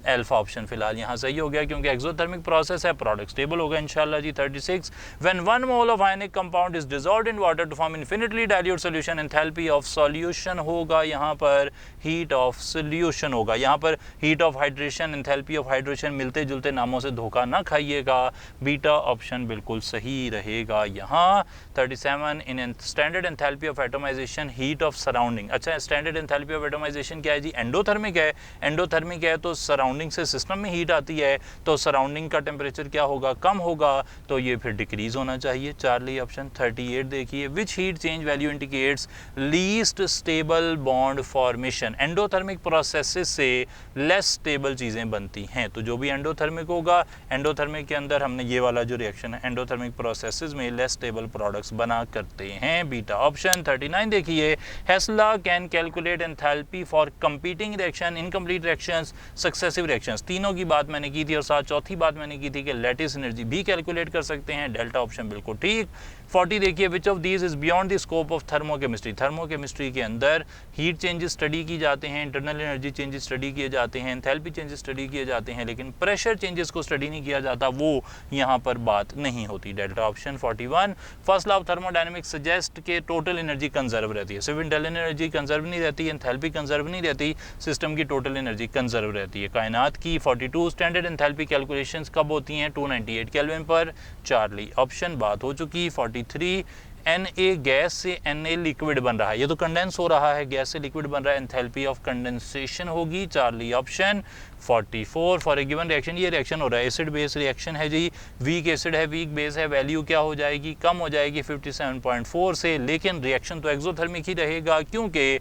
अल्फा ऑप्शन फिलहाल यहाँ सही हो गया, क्योंकि एक्सोथर्मिक प्रोसेस है, प्रोडक्ट स्टेबल होगा इंशाल्लाह जी। 36, when 1 mole of ionic compound is dissolved in water to form infinitely dilute solution, enthalpy of solution होगा यहाँ पर हीट ऑफ सॉल्यूशन होगा। यहाँ पर heat of hydration, enthalpy of hydration मिलते जुलते नामों से धोखा ना खाइएगा, बीटा ऑप्शन बिल्कुल सही रहेगा यहाँ। 37, in standard enthalpy of atomization heat of surrounding. अच्छा, स्टैंडर्ड एंथैल्पी ऑफ एटोमाइजेशन क्या है जी, एंडोथर्मिक है। एंडोथर्मिक है तो सराउंडिंग से सिस्टम में हीट आती है, तो सराउंडिंग का टेम्परेचर क्या होगा, कम होगा, तो ये फिर डिक्रीज होना चाहिए। Charlie option. 38 देखिए, which heat change value indicates least stable bond formation. Endothermic processes से लेस स्टेबल चीज़ें बनती हैं, तो जो भी एंडोथर्मिक होगा, एंडोथर्मिक के अंदर हमने ये वाला जो रिएक्शन है, एंडोथर्मिक प्रोसेसेस में लेस स्टेबल प्रोडक्ट्स बना करते हैं। Beta option. 39 देखिए, Hess law can calculate enthalpy for competing reaction, incomplete reactions, successive reactions. तीनों की बात मैंने की थी, और साथ चौथी बात मैंने की थी कि लैटिस एनर्जी भी कैलकुलेट कर सकते हैं। डेल्टा ऑप्शन बिल्कुल ठीक। 40 देखिए, which of these is beyond the scope of thermochemistry. Thermochemistry के अंदर हीट चेंजेस स्टडी की जाते हैं, इंटरनल एनर्जी चेंजेस स्टडी किए जाते हैं, एंथैल्पी चेंजेस स्टडी किए जाते हैं, लेकिन प्रेशर चेंजेस को स्टडी नहीं किया जाता, वो यहाँ पर बात नहीं होती। Delta option. 41, first law of thermodynamics suggest के टोटल एनर्जी कंजर्व रहती है। सिर्फ इंटरनल एनर्जी कंजर्व नहीं रहती, एंथैल्पी कंजर्व नहीं रहती, सिस्टम की टोटल एनर्जी कंजर्व रहती है कायनात की। 42, स्टैंडर्ड एंथैल्पी कैलकुलेशंस कब होती हैं, 298 केल्विन पर। चार्ली ऑप्शन बात हो चुकी। 43, Na गैस से Na लिक्विड बन रहा है, ये तो कंडेंस हो रहा है, गैस से लिक्विड बन रहा है, एंथैल्पी ऑफ कंडेंसेशन होगी। Charlie option. 44, for a given reaction, ये रिएक्शन हो रहा है, एसिड बेस रिएक्शन है जी, वीक एसिड है, वीक बेस है, वैल्यू क्या हो जाएगी, कम हो जाएगी 57.4 से, लेकिन रिएक्शन तो एक्सोथर्मिक ही रहेगा, क्योंकि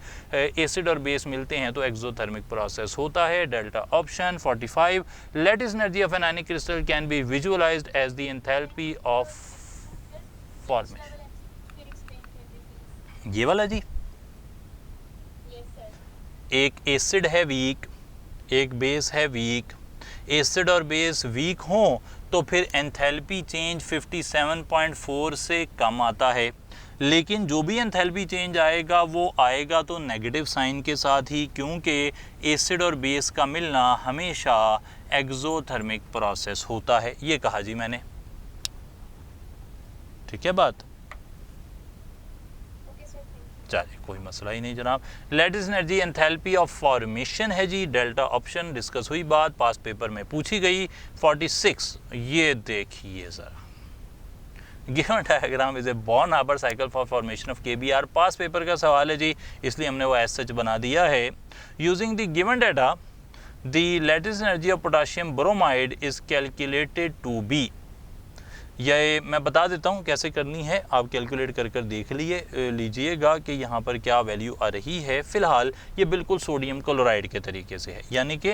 एसिड और बेस मिलते हैं तो एक्सोथर्मिक प्रोसेस होता है। Delta option. 45, lattice energy of an ionic crystal can be visualised as the enthalpy of formation. ये वाला जी, एक एसिड है वीक, एक बेस है वीक, एसिड और बेस वीक हों तो फिर एंथैल्पी चेंज 57.4 से कम आता है, लेकिन जो भी एंथैल्पी चेंज आएगा वो आएगा तो नेगेटिव साइन के साथ ही, क्योंकि एसिड और बेस का मिलना हमेशा एक्सोथर्मिक प्रोसेस होता है। ये कहा जी मैंने, ठीक है बात। चलिए, कोई मसला ही नहीं जनाब। Lattice energy enthalpy of formation है जी, डेल्टा ऑप्शन। डिस्कस हुई बात, पास पेपर में पूछी गई। 46, ये देखिए ज़रा, given diagram is a Born Haber cycle for formation of KBr. Past paper का सवाल है जी, इसलिए हमने वो एज सच बना दिया है। Using the given data, the lattice energy of potassium bromide is calculated to be. ये मैं बता देता हूँ कैसे करनी है, आप कैलकुलेट कर कर देख लीजिएगा कि यहाँ पर क्या वैल्यू आ रही है। फ़िलहाल ये बिल्कुल सोडियम क्लोराइड के तरीके से है, यानी कि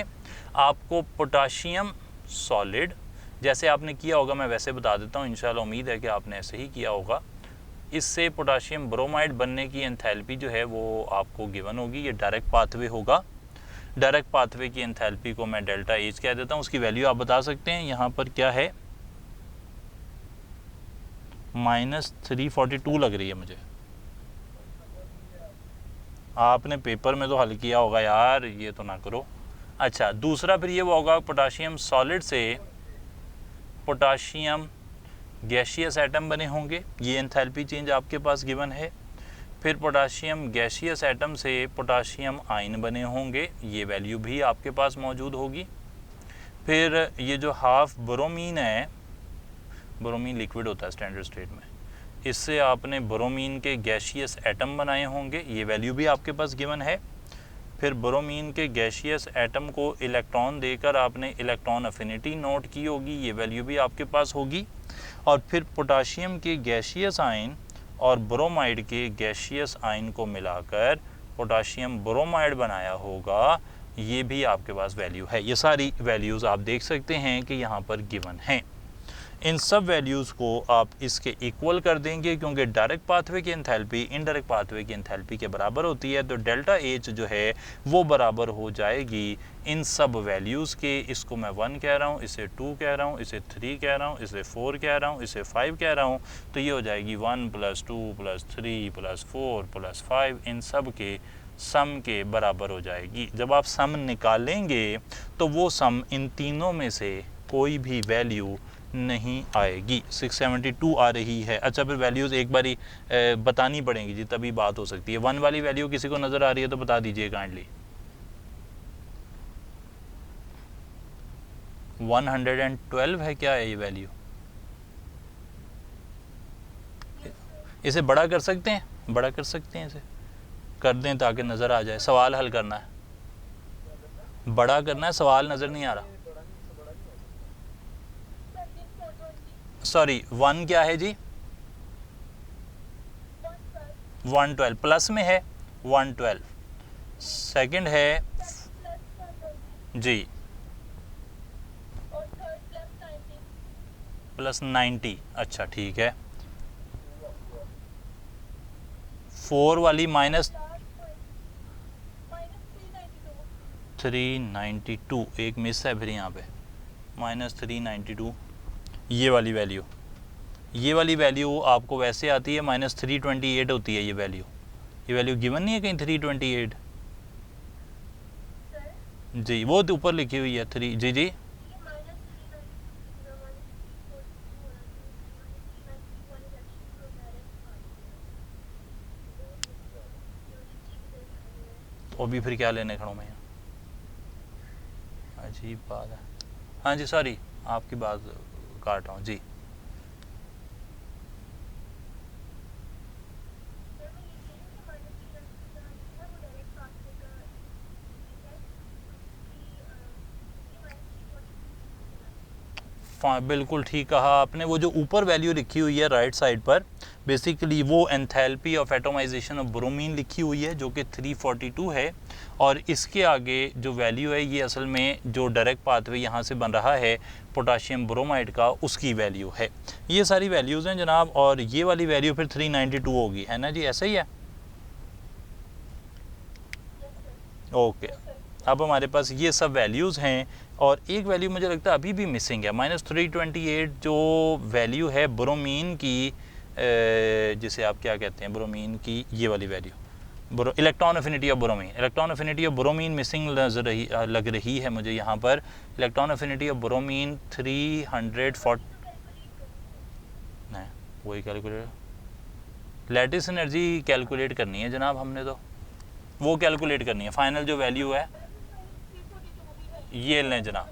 आपको पोटाशियम सॉलिड जैसे आपने किया होगा, मैं वैसे बता देता हूँ, इंशाल्लाह उम्मीद है कि आपने ऐसे ही किया होगा। इससे पोटाशियम ब्रोमाइड बनने की एंथैल्पी जो है वो आपको गिवन होगी, ये डायरेक्ट पाथवे होगा। डायरेक्ट पाथवे की एंथैल्पी को मैं डेल्टा एच कह देता हूँ, उसकी वैल्यू आप बता सकते हैं। यहाँ पर क्या है, -342 लग रही है मुझे। आपने पेपर में तो हल किया होगा यार, ये तो ना करो। अच्छा, दूसरा फिर ये वो होगा, पोटाशियम सॉलिड से पोटाशियम गैसियस एटम बने होंगे, ये एंथैल्पी चेंज आपके पास गिवन है। फिर पोटाशियम गैसियस एटम से पोटाशियम आयन बने होंगे, ये वैल्यू भी आपके पास मौजूद होगी। फिर ये जो हाफ ब्रोमीन है ब्रोमीन लिक्विड होता है स्टैंडर्ड स्टेट में। इससे आपने ब्रोमीन के गैशियस एटम बनाए होंगे, ये वैल्यू भी आपके पास गिवन है। फिर ब्रोमीन के गैशियस एटम को इलेक्ट्रॉन देकर आपने इलेक्ट्रॉन अफिनिटी नोट की होगी, ये वैल्यू भी आपके पास होगी। और फिर पोटाशियम के गैशियस आयन और ब्रोमाइड के गैशियस आयन को मिलाकर पोटाशियम ब्रोमाइड बनाया होगा, ये भी आपके पास वैल्यू है। ये सारी वैल्यूज़ आप देख सकते हैं कि यहाँ पर गिवन हैं। इन सब वैल्यूज़ को आप इसके इक्वल कर देंगे, क्योंकि डायरेक्ट पाथवे की एंथैल्पी इनडायरेक्ट पाथवे की एंथैल्पी के बराबर होती है। तो डेल्टा एच जो है वो बराबर हो जाएगी इन सब वैल्यूज़ के। इसको मैं 1 कह रहा हूँ, इसे 2 कह रहा हूँ, इसे 3 कह रहा हूँ, इसे 4 कह रहा हूँ, इसे 5 कह रहा हूँ। तो ये हो जाएगी 1 + 2 + 3 + 4 + 5, इन सब के सम के बराबर हो जाएगी। जब आप सम निकालेंगे तो वो सम इन तीनों में से कोई भी वैल्यू नहीं आएगी। 672 आ रही है। अच्छा, फिर वैल्यूज़ एक बारी बतानी पड़ेंगी जी, तभी बात हो सकती है। 1 वाली वैल्यू किसी को नज़र आ रही है तो बता दीजिए काइंडली। 112 है क्या है ये वैल्यू? इसे बड़ा कर सकते हैं, बड़ा कर सकते हैं, इसे कर दें ताकि नज़र आ जाए। सवाल हल करना है, बड़ा करना है, सवाल नज़र नहीं आ रहा। सॉरी, 1 क्या है जी? 112 प्लस में है 112। सेकंड है जी +90। अच्छा ठीक है। 4 वाली -392, एक मिस है फिर यहाँ पे, -392। ये वाली वैल्यू आपको वैसे आती है -328 होती है ये वैल्यू गिवन नहीं है कहीं 328 जी, वो तो ऊपर लिखी हुई है 3 जी जी। और भी फिर क्या लेने खड़ा हूँ मैं, अजीब बात है। हाँ जी सॉरी, आपकी बात काट रहा हूँ जी। बिल्कुल ठीक कहा आपने। वो जो ऊपर वैल्यू लिखी हुई है राइट साइड पर, बेसिकली वो enthalpy of atomization of bromine लिखी हुई है जो कि 342 है। और इसके आगे जो वैल्यू है ये असल में जो डायरेक्ट पाथवे यहाँ से बन रहा है पोटाशियम ब्रोमाइड का, उसकी वैल्यू है। ये सारी वैल्यूज़ हैं जनाब, और ये वाली वैल्यू फिर 392 होगी, है ना जी, ऐसा ही है। ओके, अब हमारे पास ये सब वैल्यूज़ हैं। और एक वैल्यू मुझे लगता है अभी भी मिसिंग है, -328 जो वैल्यू है ब्रोमीन की, जिसे आप क्या कहते हैं ब्रोमीन की, ये वाली value electron affinity of bromine. Electron affinity of bromine missing लग रही है मुझे यहाँ पर। इलेक्ट्रॉन अफिनिटी ऑफ ब्रोमीन 340 नहीं, वही कैलकुलेट लैटिस एनर्जी कैलकुलेट करनी है जनाब हमने, तो वो कैलकुलेट करनी है। फाइनल जो वैल्यू है ये लें जनाब,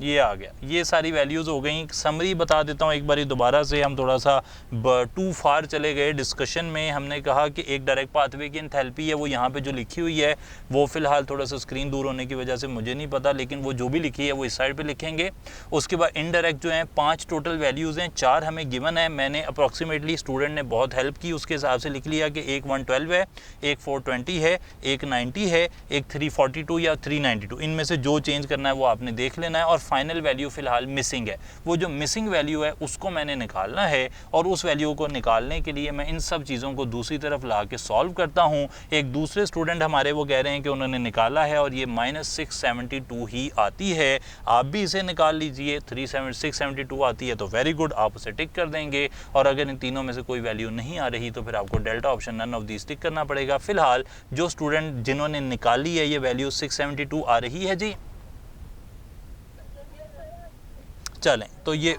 ये आ गया। ये सारी वैल्यूज़ हो गई। समरी बता देता हूँ एक बारी दोबारा से, हम थोड़ा सा टू फार चले गए डिस्कशन में। हमने कहा कि एक डायरेक्ट पाथवे की एंथैल्पी है, वो यहाँ पे जो लिखी हुई है वो फ़िलहाल थोड़ा सा स्क्रीन दूर होने की वजह से मुझे नहीं पता, लेकिन वो जो भी लिखी है वो इस साइड पे लिखेंगे। उसके बाद इनडायरेक्ट जो हैं 5 टोटल वैल्यूज़ हैं, 4 हमें गिवन है। मैंने अप्रॉक्सीमेटली, स्टूडेंट ने बहुत हेल्प की, उसके हिसाब से लिख लिया कि एक 112 है, एक 420 है, एक 90 है, एक 342 या 392। इनमें से जो चेंज करना है वो आपने देख लेना है। और फाइनल वैल्यू फ़िलहाल मिसिंग है। वो जो मिसिंग वैल्यू है उसको मैंने निकालना है, और उस वैल्यू को निकालने के लिए मैं इन सब चीज़ों को दूसरी तरफ ला के सॉल्व करता हूँ। एक दूसरे स्टूडेंट हमारे वो कह रहे हैं कि उन्होंने निकाला है और ये -672 ही आती है। आप भी इसे निकाल लीजिए, 672 आती है तो वेरी गुड, आप उसे टिक कर देंगे। और अगर इन तीनों में से कोई वैल्यू नहीं आ रही तो फिर आपको delta option none of these टिक करना पड़ेगा। फ़िलहाल जो स्टूडेंट जिन्होंने निकाली है ये वैल्यू 672 आ रही है जी। चलें, तो ये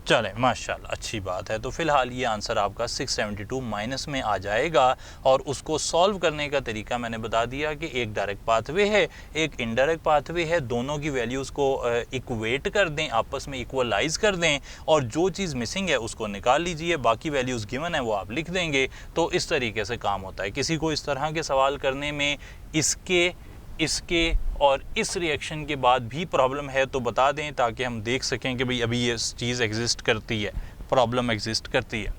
चलें माशाल्लाह, अच्छी बात है। तो फ़िलहाल ये आंसर आपका 672 माइनस में आ जाएगा। और उसको सॉल्व करने का तरीका मैंने बता दिया कि एक डायरेक्ट पाथवे है, एक इनडायरेक्ट पाथवे है, दोनों की वैल्यूज़ को इक्वेट कर दें, आपस में इक्वलाइज़ कर दें, और जो चीज़ मिसिंग है उसको निकाल लीजिए, बाकी वैल्यूज़ गिवन है वो आप लिख देंगे। तो इस तरीके से काम होता है। किसी को इस तरह के सवाल करने में इसके और इस रिएक्शन के बाद भी प्रॉब्लम है तो बता दें, ताकि हम देख सकें कि भाई अभी ये चीज़ एग्जिस्ट करती है, प्रॉब्लम एग्जिस्ट करती है।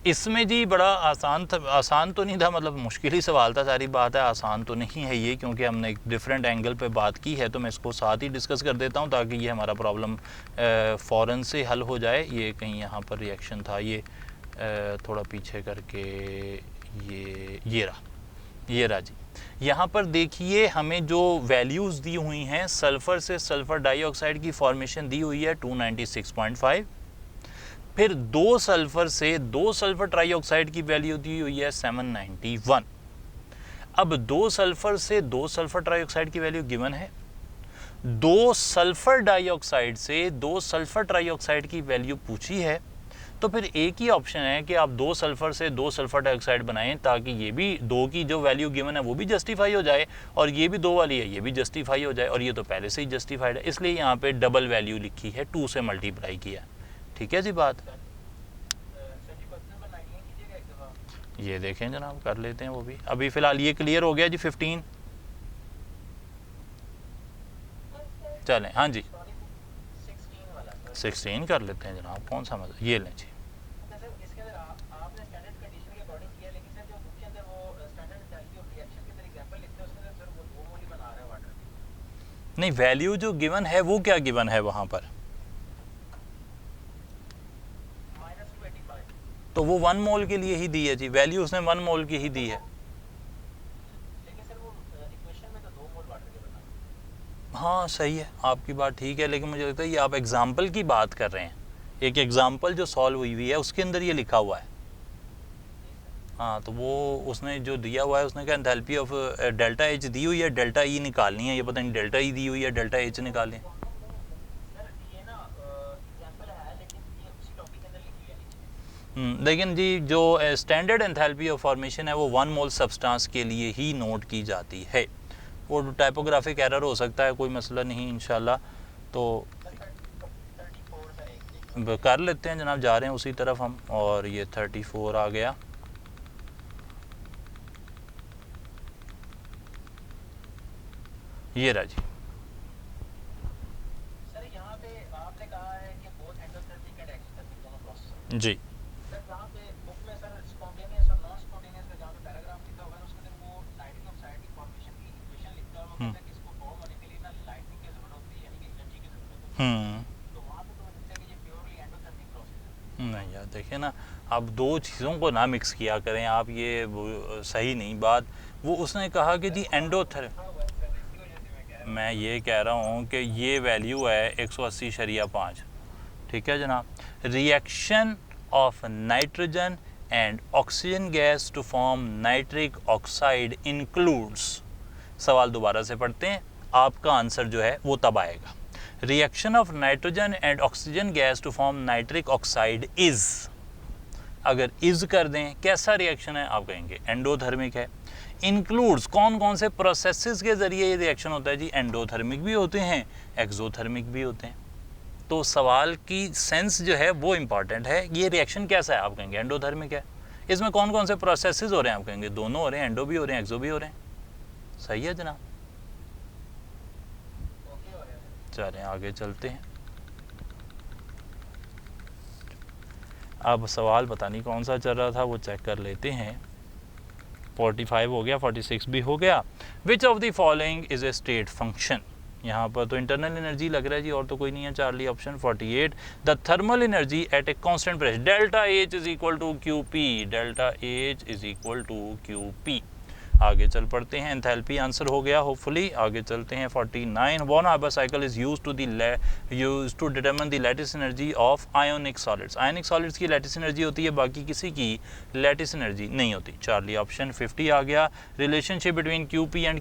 इसमें जी बड़ा आसान तो नहीं था, मतलब मुश्किल ही सवाल था, सारी बात है, आसान तो नहीं है ये, क्योंकि हमने एक डिफरेंट एंगल पे बात की है। तो मैं इसको साथ ही डिस्कस कर देता हूँ ताकि ये हमारा प्रॉब्लम फ़ौरन से हल हो जाए। ये कहीं यहाँ पर रिएक्शन था, ये थोड़ा पीछे करके ये रहा जी। यहाँ पर देखिए हमें जो वैल्यूज़ दी हुई हैं, सल्फ़र से सल्फ़र डाइऑक्साइड की फॉर्मेशन दी हुई है 296.5, फिर 2 सल्फ़र से 2 सल्फ़र ट्राइऑक्साइड की वैल्यू दी हुई है 791। अब 2 सल्फ़र से 2 सल्फ़र ट्राइऑक्साइड की वैल्यू गिवन है, 2 सल्फ़र डाइऑक्साइड से 2 सल्फ़र ट्राइऑक्साइड की वैल्यू पूछी है। तो फिर एक ही ऑप्शन है कि आप 2 सल्फ़र से 2 सल्फ़र डाइऑक्साइड बनाएं, ताकि ये भी 2 की जो वैल्यू गिवन है वो भी जस्टिफाई हो जाए, और ये भी 2 वाली है ये भी जस्टिफाई हो जाए, और ये तो पहले से ही जस्टिफाइड है, इसलिए यहाँ पे डबल वैल्यू लिखी है, 2 से मल्टीप्लाई किया। ठीक है जी बात। ये देखें जनाब, कर लेते हैं वो भी। अभी फ़िलहाल ये क्लियर हो गया जी 15। चलें, हाँ जी 16 कर लेते हैं जनाब, कौन सा मज़ा। ये लें जी। नहीं, वैल्यू जो गिवन है वो क्या गिवन है वहाँ पर, तो वो 1 मोल के लिए ही दी है जी, वैल्यू उसने 1 मोल की ही दी है। हाँ सही है, आपकी बात ठीक है, लेकिन मुझे लगता है ये आप एग्जाम्पल की बात कर रहे हैं, एक एग्जाम्पल जो सॉल्व हुई है उसके अंदर ये लिखा हुआ है। हाँ, तो वो उसने जो दिया हुआ है, उसने कहा एंथैल्पी ऑफ डेल्टा एच दी हुई है, डेल्टा ई निकालनी है, ये पता नहीं डेल्टा ई दी हुई है, डेल्टा एच निकालें। लेकिन जी जो स्टैंडर्ड एंथैल्पी ऑफ फॉर्मेशन है वो 1 मोल सब्सटेंस के लिए ही नोट की जाती है। वो टाइपोग्राफिक एरर हो सकता है, कोई मसला नहीं इंशाल्लाह। तो कर लेते हैं जनाब, जा रहे हैं उसी तरफ हम, और ये 34 आ गया। ये रहा जी। सर यहाँ पे आपने कहा है कि बोथ एंडोथर्मिक एंड एक्सोथर्मिक दोनों प्रोसेस जी। सर जहाँ पे बुक में सर स्पॉन्टेनियस और नॉन स्पॉन्टेनियस का जहाँ पे पैराग्राफ लिखा हुआ है उसके अंदर वो नाइट्रिक ऑक्साइड की फॉर्मेशन की इक्वेशन लिखता है, वो कहता है कि इसको फॉर्म होने के लिए ना लाइटनिंग की जरूरत होती है, यानी कि एनर्जी की जरूरत होती है। तो वहाँ पे तो लिखता है कि ये प्योरली एंडोथर्मिक प्रोसेस है। नहीं यार, देखिए ना, आप दो चीज़ों को ना मिक्स किया करें आप, ये सही नहीं बात। वो उसने कहा कि जी मैं ये कह रहा हूँ कि ये वैल्यू है 180.5। ठीक है जनाब। Reaction of nitrogen and oxygen gas to form nitric oxide includes, सवाल दोबारा से पढ़ते हैं, आपका आंसर जो है वो तब आएगा। Reaction of nitrogen and oxygen gas to form nitric oxide is, अगर इज़ कर दें कैसा रिएक्शन है, आप कहेंगे एंडोथर्मिक है। इंक्लूड्स, कौन कौन से प्रोसेसेस के ज़रिए ये रिएक्शन होता है जी, एंडोथर्मिक भी होते हैं, एक्सोथर्मिक भी होते हैं। तो सवाल की सेंस जो है वो इम्पॉर्टेंट है। ये रिएक्शन कैसा है, आप कहेंगे एंडोथर्मिक है। इसमें कौन कौन से प्रोसेसेस हो रहे हैं, आप कहेंगे दोनों हो रहे हैं, एंडो भी हो रहे हैं, एक्सो भी हो रहे हैं। सही है जनाब। चलें आगे चलते हैं। अब सवाल पता नहीं कौन सा चल रहा था, वो चेक कर लेते हैं। 45 हो गया, 46 भी हो गया। विच of the following is a state function, यहाँ पर तो इंटरनल एनर्जी लग रहा है जी, और तो कोई नहीं है। Charlie option 48, the thermal energy at a constant pressure delta H is equal to Q P, delta H is equal to Q P. आगे चल पड़ते हैं, एंथैल्पी आंसर हो गया होपफुली। आगे चलते हैं 49, वॉन Haber cycle is used to determine the lattice energy of ionic solids. Ionic solids की लैटिस एनर्जी होती है, बाकी किसी की लैटिस एनर्जी नहीं होती। चार्ली ऑप्शन 50 आ गया। Relationship between Q P and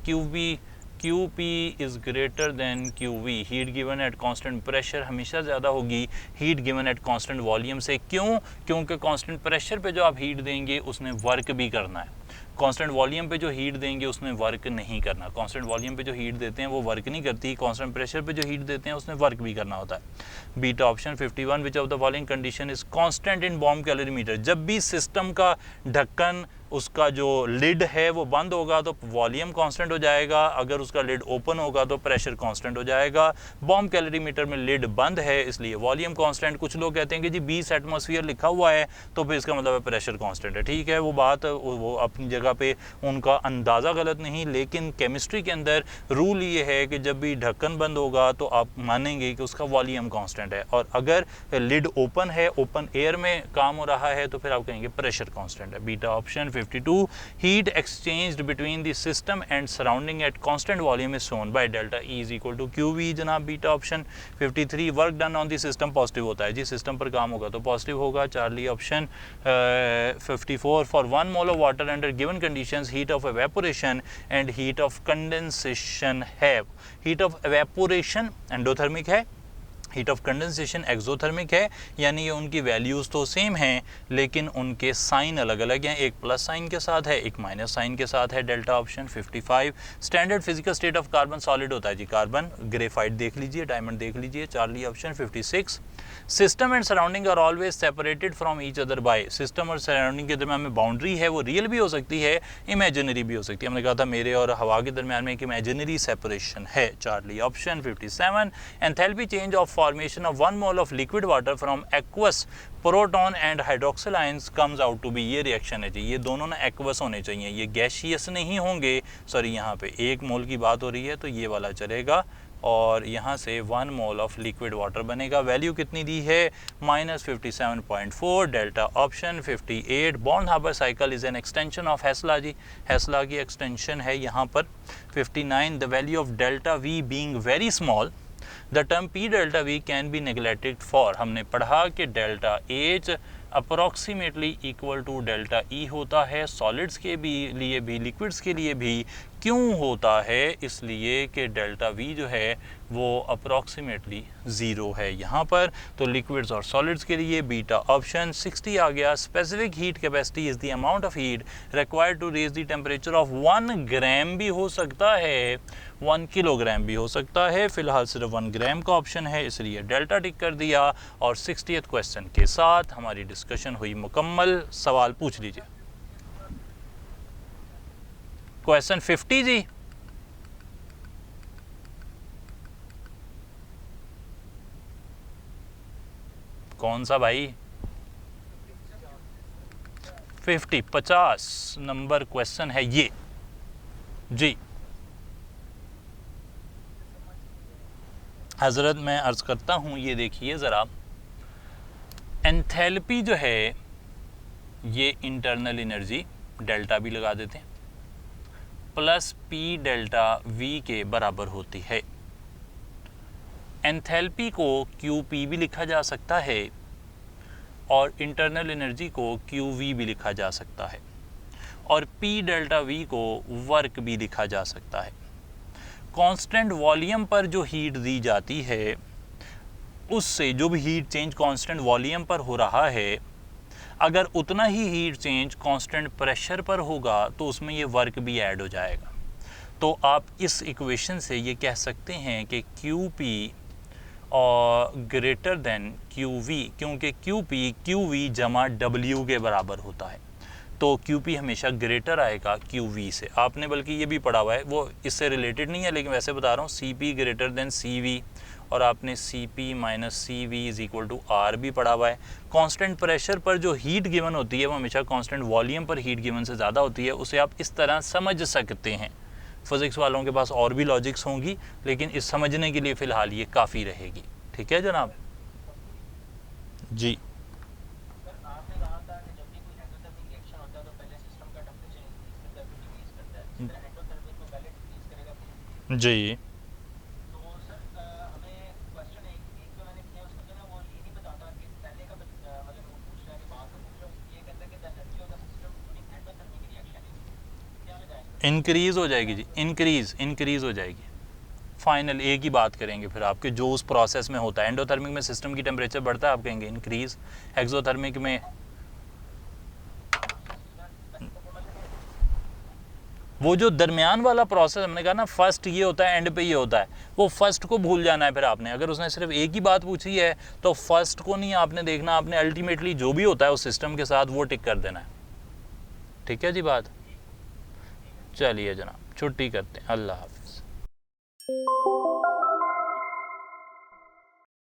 QP is greater than QV, heat given at constant pressure हमेशा ज़्यादा होगी heat given at constant volume से। क्यों? क्योंकि कांस्टेंट प्रेशर पे जो आप हीट देंगे उसने वर्क भी करना है, कांस्टेंट वॉल्यूम पे जो हीट देंगे उसने वर्क नहीं करना। कांस्टेंट वॉल्यूम पे जो हीट देते हैं वो वर्क नहीं करती, कांस्टेंट प्रेशर पे जो हीट देते हैं उसने वर्क भी करना होता है। Beta option 51, which of the following condition is constant in bomb calorimeter. जब भी सिस्टम का ढक्कन, उसका जो लिड है वो बंद होगा तो वॉल्यूम कांस्टेंट हो जाएगा, अगर उसका लिड ओपन होगा तो प्रेशर कांस्टेंट हो जाएगा। बॉम्ब कैलोरीमीटर में लिड बंद है इसलिए वॉल्यूम कांस्टेंट। कुछ लोग कहते हैं कि जी 20 एटमॉस्फेयर लिखा हुआ है तो फिर इसका मतलब है प्रेशर कांस्टेंट है। ठीक है, वो बात वो अपनी जगह पे उनका अंदाज़ा गलत नहीं, लेकिन केमिस्ट्री के अंदर रूल ये है कि जब भी ढक्कन बंद होगा तो आप मानेंगे कि उसका वॉल्यूम कांस्टेंट है, और अगर लिड ओपन है, ओपन एयर में काम हो रहा है तो फिर आप कहेंगे प्रेशर कांस्टेंट है। Beta option 52, heat exchanged between the system and surrounding at constant volume is shown by delta E is equal to QV जनाब। Beta option 53, work done on the system positive होता है जी, system पर काम होगा तो positive होगा। Charlie option 54, for 1 mole of water under given conditions heat of evaporation and heat of condensation है। Heat of evaporation endothermic है, हीट ऑफ कंडेंसेशन एक्सोथर्मिक है, यानी ये उनकी वैल्यूज़ तो सेम हैं लेकिन उनके साइन अलग अलग हैं, एक प्लस साइन के साथ है एक माइनस साइन के साथ है। Delta option 55, standard physical state of carbon solid होता है जी कार्बन, ग्रेफाइट देख लीजिए, डायमंड देख लीजिए। Charlie option 56, system and surrounding are always separated from each other by. System और सराउंडिंग के दरमियान में बाउंड्री है, वो रियल भी हो सकती है, इमेजिनरी भी हो सकती है। हमने कहा था मेरे और हवा के दरमियान में एक इमेजिनरी सेपरेशन है। Charlie option 57, enthalpy change of formation of 1 mole of liquid water from aqueous proton and hydroxyl ions comes out to be, ये रिएक्शन है जी, ये दोनों ना एक्वस होने चाहिए, ये गैशियस नहीं होंगे। सॉरी, यहाँ पे 1 मोल की बात हो रही है तो ये वाला चलेगा, और यहाँ से 1 मोल ऑफ लिक्विड वाटर बनेगा। वैल्यू कितनी दी है? -57.4। डेल्टा ऑप्शन 58, बॉन्ड Haber cycle is an extension of Hess law जी, हेस्ला की एक्सटेंशन है यहाँ पर। 59, the value of delta V being very small the term P delta V can be neglected for. हमने पढ़ा कि delta H approximately equal to delta E होता है, सॉलिड्स के भी लिए भी लिक्विड्स के लिए भी। क्यों होता है? इसलिए कि डेल्टा वी जो है वो अप्रॉक्सीमेटली 0 है यहाँ पर, तो लिक्विड्स और सॉलिड्स के लिए। बीटा ऑप्शन 60 आ गया। Specific heat capacity is the amount of heat required to raise the temperature of 1 gram भी हो सकता है, 1 किलोग्राम भी हो सकता है, फिलहाल सिर्फ 1 ग्राम का ऑप्शन है इसलिए डेल्टा टिक कर दिया। और 60th क्वेश्चन के साथ हमारी डिस्कशन हुई मुकम्मल। सवाल पूछ लीजिए। क्वेश्चन 50 जी, कौन सा भाई? 50 नंबर क्वेश्चन है ये जी। हज़रत मैं अर्ज़ करता हूँ, ये देखिए ज़रा, एंथैल्पी जो है ये इंटरनल एनर्जी डेल्टा भी लगा देते हैं प्लस पी डेल्टा वी के बराबर होती है। एंथैल्पी को क्यू पी भी लिखा जा सकता है और इंटरनल एनर्जी को क्यू वी भी लिखा जा सकता है, और पी डेल्टा वी को वर्क भी लिखा जा सकता है। कांस्टेंट वॉल्यूम पर जो हीट दी जाती है उससे जो भी हीट चेंज कांस्टेंट वॉल्यूम पर हो रहा है, अगर उतना ही हीट चेंज कांस्टेंट प्रेशर पर होगा तो उसमें ये वर्क भी ऐड हो जाएगा। तो आप इस इक्वेशन से ये कह सकते हैं कि क्यू पी और ग्रेटर देन क्यू वी, क्योंकि क्यू पी क्यू वी जमा डब्ल्यू के बराबर होता है, तो क्यू पी हमेशा ग्रेटर आएगा क्यू वी से। आपने बल्कि ये भी पढ़ा हुआ है, वो इससे रिलेटेड नहीं है लेकिन वैसे बता रहा हूँ, C P greater than C V, और आपने C P minus C V is equal to R भी पढ़ा हुआ है। कांस्टेंट प्रेशर पर जो हीट गिवन होती है वो हमेशा कांस्टेंट वॉल्यूम पर हीट गिवन से ज़्यादा होती है, उसे आप इस तरह समझ सकते हैं। फिज़िक्स वालों के पास और भी लॉजिक्स होंगी लेकिन इस समझने के लिए फ़िलहाल ये काफ़ी रहेगी। ठीक है जनाब जी। जी इंक्रीज़ हो जाएगी जी, इंक्रीज़ हो जाएगी। फाइनल एक ही बात करेंगे फिर आपके जो उस प्रोसेस में होता है। एंडोथर्मिक में सिस्टम की टेम्परेचर बढ़ता है, आप कहेंगे इंक्रीज़। एक्सोथर्मिक में वो जो दरमियान वाला प्रोसेस हमने कहा ना, फर्स्ट ये होता है, एंड पे ये होता है, वो फर्स्ट को भूल जाना है फिर आपने। अगर उसने सिर्फ एक ही बात पूछी है तो फर्स्ट को नहीं आपने देखना, आपने अल्टीमेटली जो भी होता है उस सिस्टम के साथ वो टिक कर देना है। ठीक है जी बात। चलिए जनाब, छुट्टी करते हैं, अल्लाह हाफिज़।